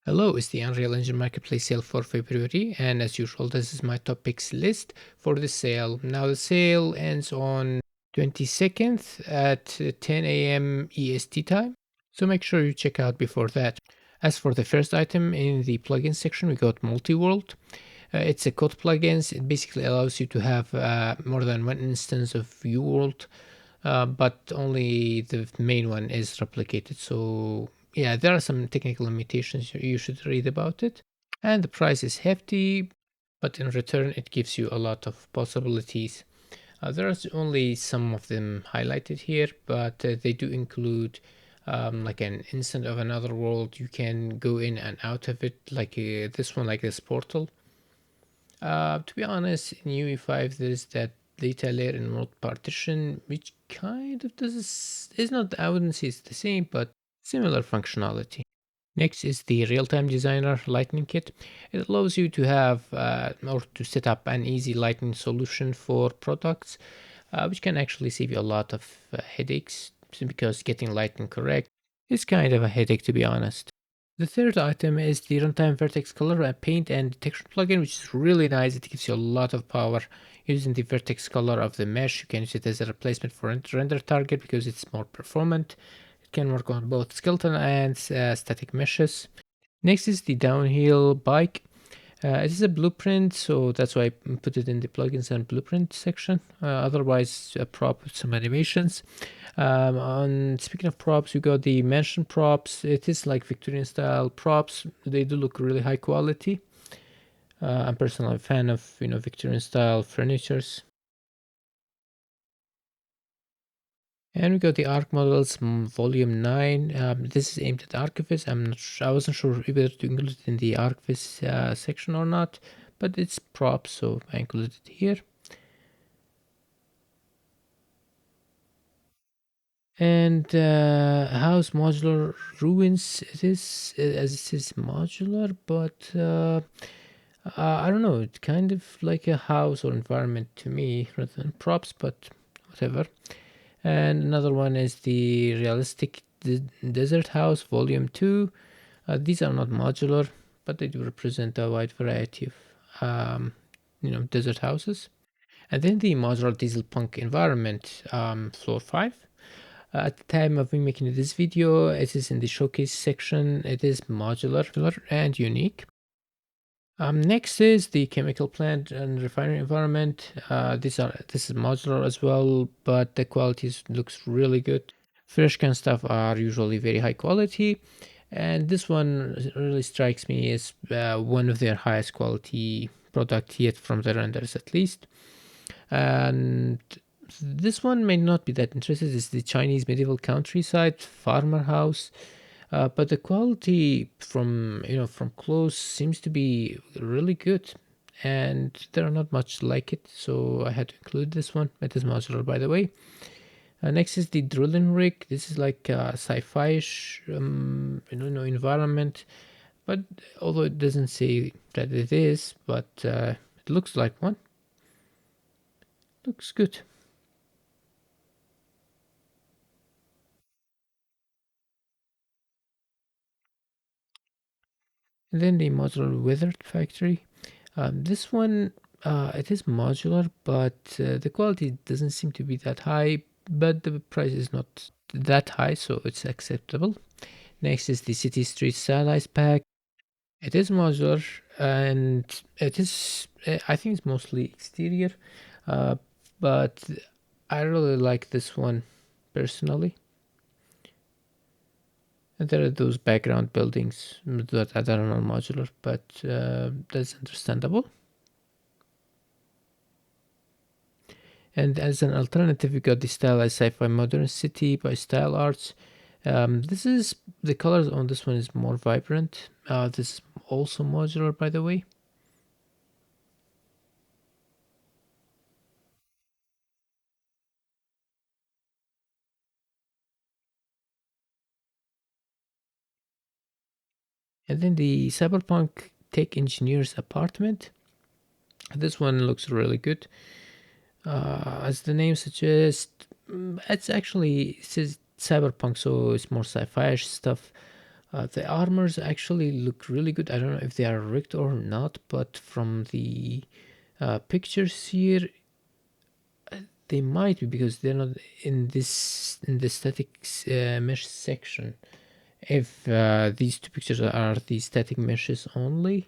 Hello, it's the Unreal Engine Marketplace sale for February, and as usual, this is my topics list for the sale. Now, the sale ends on 22nd at 10 a.m. EST time, so make sure you check out before that. As for the first item in the plugin section, we got Multi-World. It's a code plugins. It basically allows you to have more than one instance of UWorld, but only the main one is replicated. So yeah, there are some technical limitations. You should read about it. And the price is hefty, but in return, it gives you a lot of possibilities. There's only some of them highlighted here, but they do include like an instant of another world. You can go in and out of it, like this one, like this portal. To be honest, in UE5 there's that data layer in world partition, which kind of is not, I wouldn't say it's the same, but similar functionality. Next is the real-time designer lightning kit. It allows you to have or to set up an easy lightning solution for products, which can actually save you a lot of headaches because getting lightning correct is kind of a headache, to be honest. The third item is the runtime vertex color paint and detection plugin, which is really nice. It gives you a lot of power. Using the vertex color of the mesh, you can use it as a replacement for render target because it's more performant. It can work on both skeleton and static meshes. Next is the downhill bike. It is a blueprint, so that's why I put it in the plugins and blueprint section. Otherwise, a prop with some animations. On speaking of props, you got the mansion props. It is like Victorian style props. They do look really high quality. I'm personally a fan of Victorian style furnitures. And we got the Arc models volume 9. This is aimed at Arcvis. I wasn't sure whether to include it in the Arcvis section or not, but it's props, so I included it here. And house modular ruins. It is as it says modular, but I don't know. It's kind of like a house or environment to me rather than props, but whatever. And another one is the realistic desert house volume 2. These are not modular, but they do represent a wide variety of desert houses. And then the modular diesel punk environment floor 5. At the time of me making this video, it is in the showcase section. It is modular and unique. Next is the chemical plant and refinery environment. This is modular as well, but the quality looks really good. Fresh can stuff are usually very high quality, and this one really strikes me as one of their highest quality product yet from the renders at least. And this one may not be that interesting. It's the Chinese medieval countryside farmer house. But the quality from close seems to be really good, and there are not much like it, so I had to include this one. It is modular, by the way. Next is the drilling rig. This is like a sci-fi-ish environment, but although it doesn't say that it is, but it looks like one. Looks good. And then the modular weather factory. This one, it is modular, but the quality doesn't seem to be that high, but the price is not that high, so it's acceptable. Next is the city street stylized pack. It is modular, and it is, I think it's mostly exterior, uh, but I really like this one personally. And there are those background buildings that are not modular, but that's understandable. And as an alternative, we got the stylized sci-fi modern city by Style Arts. This is the colors on this one is more vibrant. This is also modular, by the way. And then the Cyberpunk Tech Engineer's apartment. This one looks really good. As the name suggests, it's actually it says cyberpunk, so it's more sci-fi-ish stuff. The armors actually look really good. I don't know if they are rigged or not, but from the pictures here, they might be because they're not in the static mesh section. If these two pictures are the static meshes only,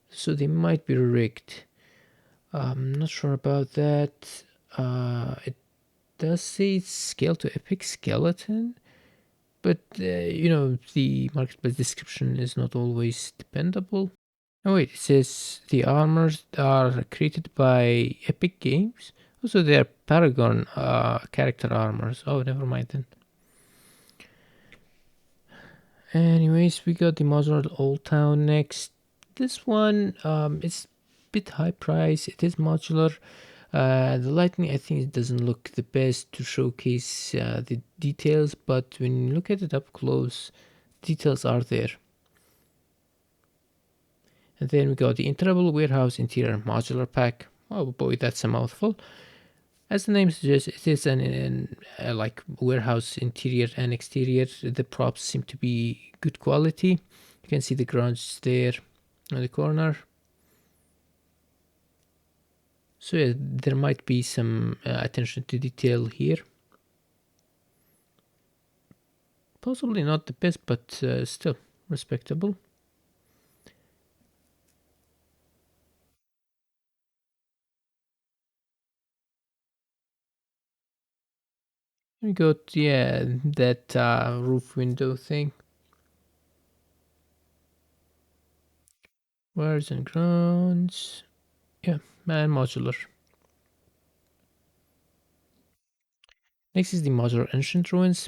so they might be rigged. I'm not sure about that. It does say scale to epic skeleton, but the marketplace description is not always dependable. Oh wait, it says the armors are created by Epic Games. Also, they are Paragon character armors. Oh, never mind then. Anyways, we got the modular Old Town next. This one is a bit high price. It is modular. The lighting, I think, it doesn't look the best to showcase the details, but when you look at it up close, details are there. And then we got the Internal Warehouse Interior Modular Pack. Oh boy, that's a mouthful. As the name suggests, it is an like warehouse interior and exterior. The props seem to be good quality. You can see the grunge there on the corner. So yeah, there might be some attention to detail here. Possibly not the best, but still respectable. We got, yeah, that roof window thing. Wires and grounds. Yeah, and modular. Next is the modular ancient ruins.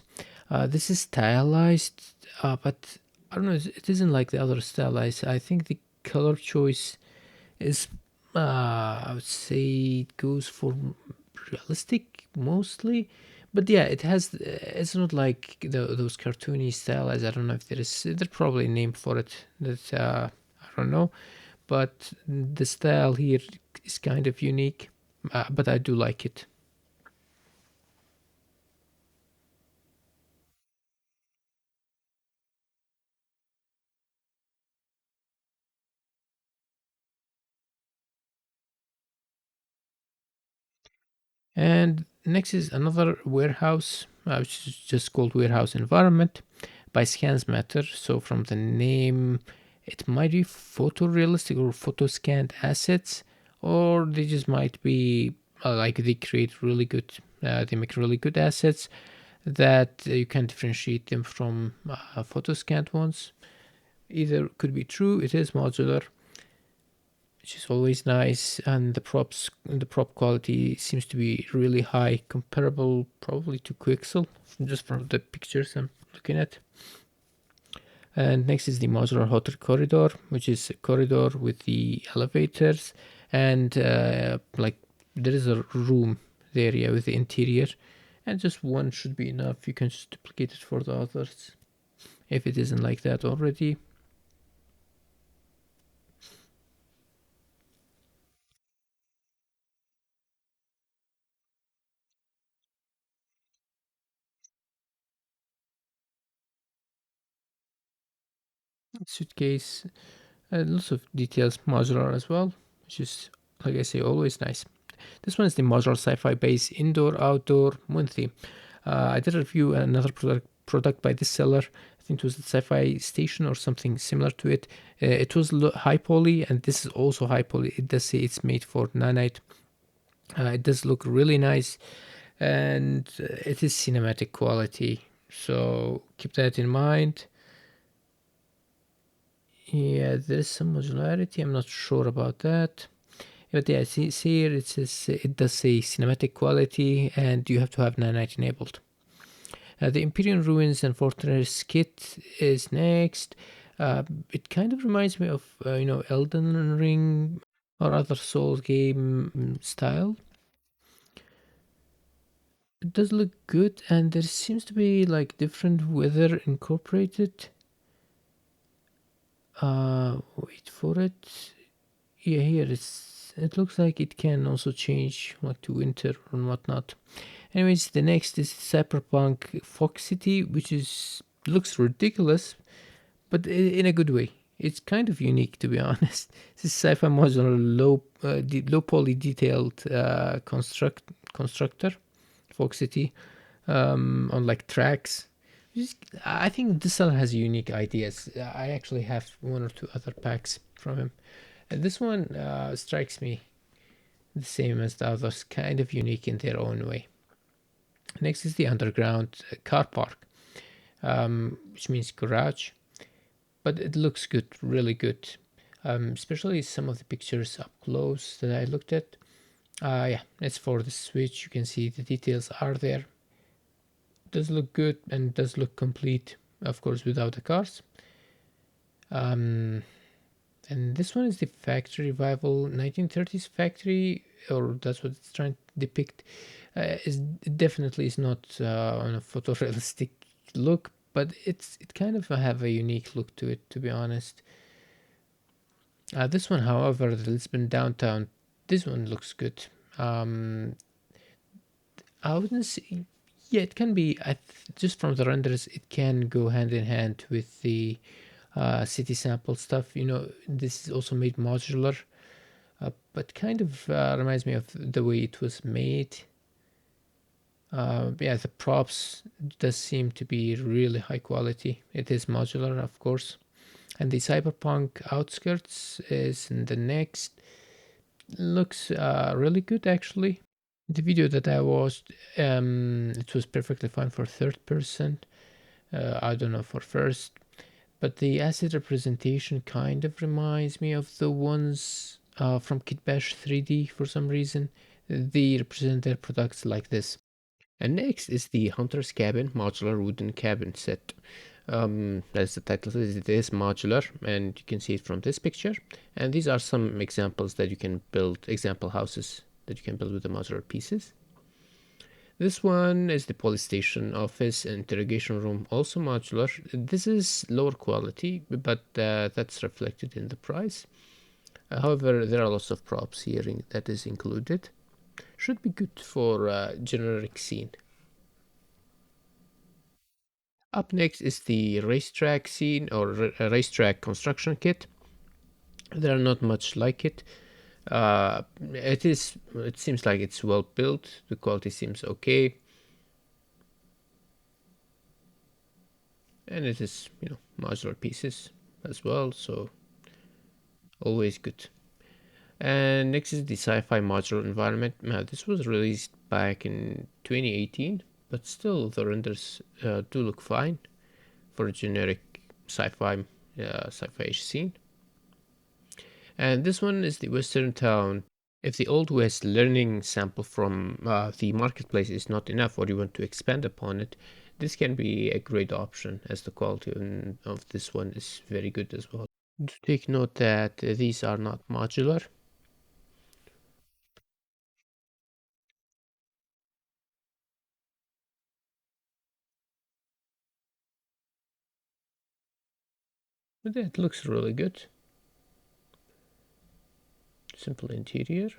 This is stylized, but I don't know, it isn't like the other stylized. I think the color choice is, I would say it goes for realistic mostly. But yeah, it's not like those cartoony stylized. I don't know if there's probably a name for it that I don't know. But the style here is kind of unique, but I do like it. And next is another warehouse, which is just called Warehouse Environment by Scans Matter. So from the name, it might be photorealistic or photo scanned assets, or they just might be like they create really good, they make really good assets that you can differentiate them from photo scanned ones. Either could be true, it is modular, which is always nice, and the prop quality seems to be really high, comparable probably to Quixel, just from the pictures I'm looking at. And next is the modular hotel corridor, which is a corridor with the elevators, and like there is a room there, yeah, with the interior, and just one should be enough. You can just duplicate it for the others if it isn't like that already. Suitcase, lots of details, modular as well, which is, like I say, always nice. This one is the modular sci-fi base indoor outdoor monthly. I did review another product by this seller. I think it was the sci-fi station or something similar to it. It was high poly, and this is also high poly. It does say it's made for nanite. It does look really nice, and it is cinematic quality. So keep that in mind. Yeah, there's some modularity. I'm not sure about that. But yeah, see here it says it does say cinematic quality, and you have to have nanite enabled. The Imperial Ruins and Fortress kit is next. It kind of reminds me of Elden Ring or other Soul game style. It does look good, and there seems to be like different weather incorporated. Wait for it. Yeah, here it looks like it can also change like to winter and whatnot. Anyways, the next is Cyberpunk Fox City, which is looks ridiculous. but in a good way. It's kind of unique, to be honest. This sci-fi modular low poly detailed constructor, Foxity, on like tracks. I think this seller has unique ideas. I actually have one or two other packs from him. And this one strikes me the same as the others, kind of unique in their own way. Next is the underground car park, which means garage, but it looks good, really good. Especially some of the pictures up close that I looked at. Yeah, it's for the Switch. You can see the details are there. Does look good and does look complete, of course, without the cars. And this one is the factory revival 1930s factory, or that's what it's trying to depict. It definitely is not on a photorealistic look, but it kind of have a unique look to it, to be honest. This one, however, the Lisbon downtown, this one looks good. I wouldn't say, yeah, it can be. Just from the renders, it can go hand in hand with the city sample stuff. You know, this is also made modular, but kind of reminds me of the way it was made. Yeah, the props does seem to be really high quality. It is modular, of course. And the cyberpunk outskirts is in the next. Looks really good, actually. The video that I watched, it was perfectly fine for third person. I don't know for first, but the asset representation kind of reminds me of the ones from Kitbash 3D for some reason. They represent their products like this. And next is the Hunter's Cabin modular wooden cabin set. As the title says, it is modular, and you can see it from this picture. And these are some examples that you can build, example houses that you can build with the modular pieces. This one is the police station, office, and interrogation room, also modular. This is lower quality, but that's reflected in the price. However, there are lots of props here that is included. Should be good for a generic scene. Up next is the racetrack scene or racetrack construction kit. There are not much like it. It seems like it's well built. The quality seems okay. And it is, modular pieces as well, so always good. And next is the sci-fi modular environment. This was released back in 2018, but still the renders do look fine for a generic sci-fi sci-fi-ish scene. And this one is the Western Town. If the Old West learning sample from the marketplace is not enough, or you want to expand upon it, this can be a great option, as the quality of this one is very good as well. To take note that these are not modular. But it looks really good. Simple interior.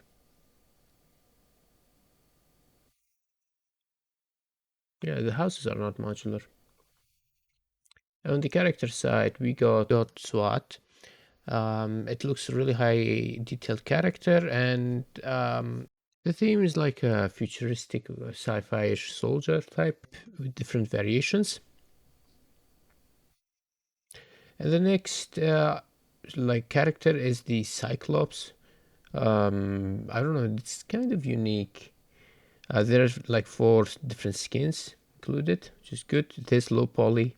Yeah, the houses are not modular. On the character side, we got SWAT. It looks really high detailed character, and the theme is like a futuristic sci-fi-ish soldier type with different variations. And the next like character is the Cyclops. I don't know, it's kind of unique. There's like 4 different skins included, which is good. It is low poly.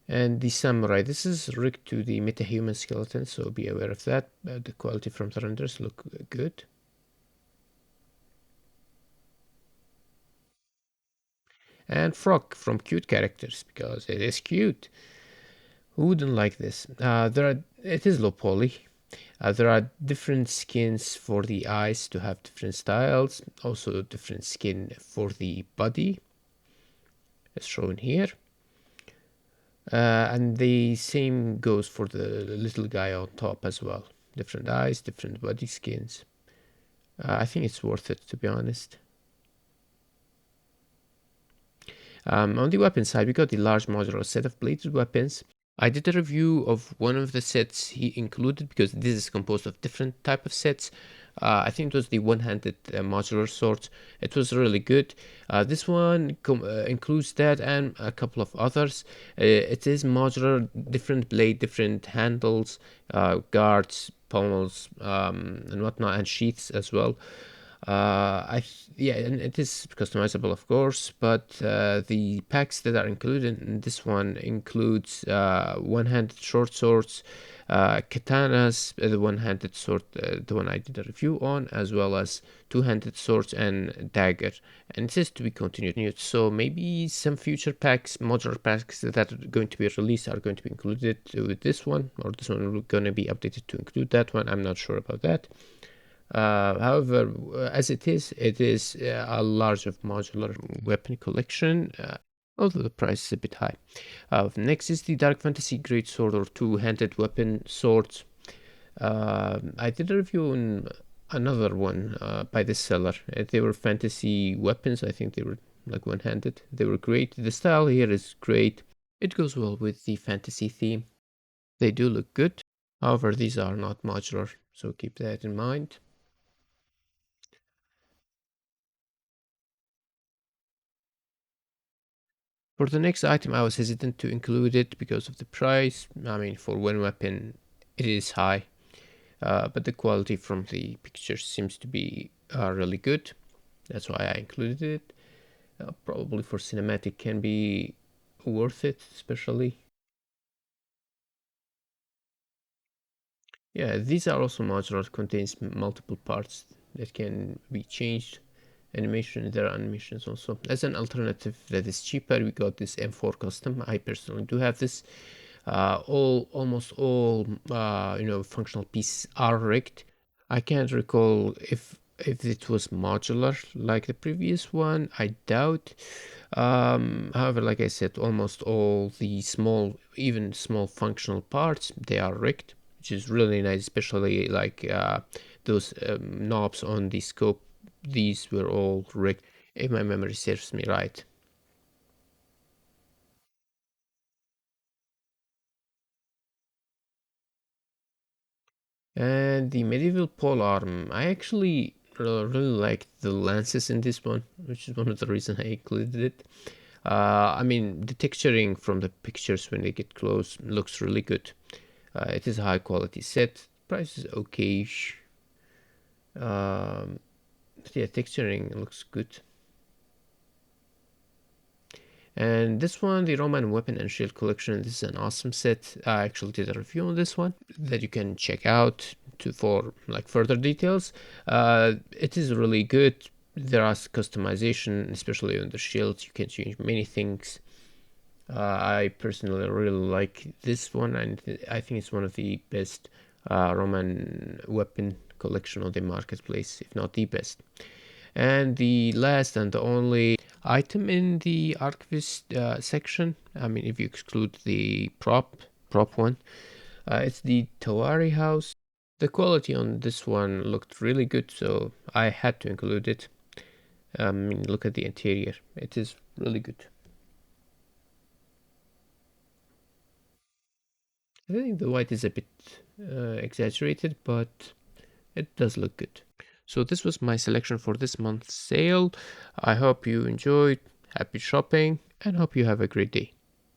And the samurai, this is rigged to the metahuman skeleton, so be aware of that. The quality from the renders look good. And frog from cute characters, because it is cute. Who wouldn't like this? It is low poly. There are different skins for the eyes to have different styles. Also different skin for the body, as shown here. And the same goes for the little guy on top as well. Different eyes, different body skins. I think it's worth it, to be honest. On the weapon side, we got the large modular set of bladed weapons. I did a review of one of the sets he included because this is composed of different type of sets. I think it was the one-handed modular sword. It was really good. This one includes that and a couple of others. It is modular, different blade, different handles, guards, pommels, and whatnot, and sheaths as well. Yeah, and it is customizable, of course, but the packs that are included in this one includes one-handed short swords, katanas, the one-handed sword, the one I did a review on, as well as two-handed swords and dagger. And it is to be continued. So maybe some future packs, modular packs that are going to be released are going to be included with this one, or this one is going to be updated to include that one. I'm not sure about that. However, as it is a large of modular weapon collection, although the price is a bit high. Next is the Dark Fantasy Great Sword or two-handed weapon swords. I did a review on another one by this seller. They were fantasy weapons. I think they were like one-handed. They were great. The style here is great. It goes well with the fantasy theme. They do look good. However, these are not modular, so keep that in mind. For the next item, I was hesitant to include it because of the price. I mean, for one weapon, it is high, but the quality from the pictures seems to be really good. That's why I included it. Probably for cinematic can be worth it, especially. Yeah, these are also modular, contains multiple parts that can be changed. Animation, there are animations also. As an alternative that is cheaper, we got this M4 custom. I personally do have this. Almost all functional pieces are rigged. I can't recall if it was modular like the previous one. I doubt. However, like I said, almost all the small, even small functional parts, they are rigged, which is really nice, especially like those knobs on the scope. These were all rigged, if my memory serves me right. And the medieval pole arm, I actually really like the lances in this one, which is one of the reasons I included it. I mean, the texturing from the pictures when they get close looks really good. It is a high quality set. Price is okay-ish. But yeah, texturing looks good. And this one, the Roman Weapon and Shield Collection, this is an awesome set. I actually did a review on this one that you can check out for like further details. It is really good. There are customization, especially on the shields. You can change many things. I personally really like this one, and I think it's one of the best Roman weapon collection on the marketplace, if not the best. And the last and the only item in the Arcvis section, I mean, if you exclude the prop one, it's the Tawari house. The quality on this one looked really good, so I had to include it. I mean, look at the interior. It is really good. I think the white is a bit exaggerated, but it does look good. So this was my selection for this month's sale. I hope you enjoyed. Happy shopping and hope you have a great day.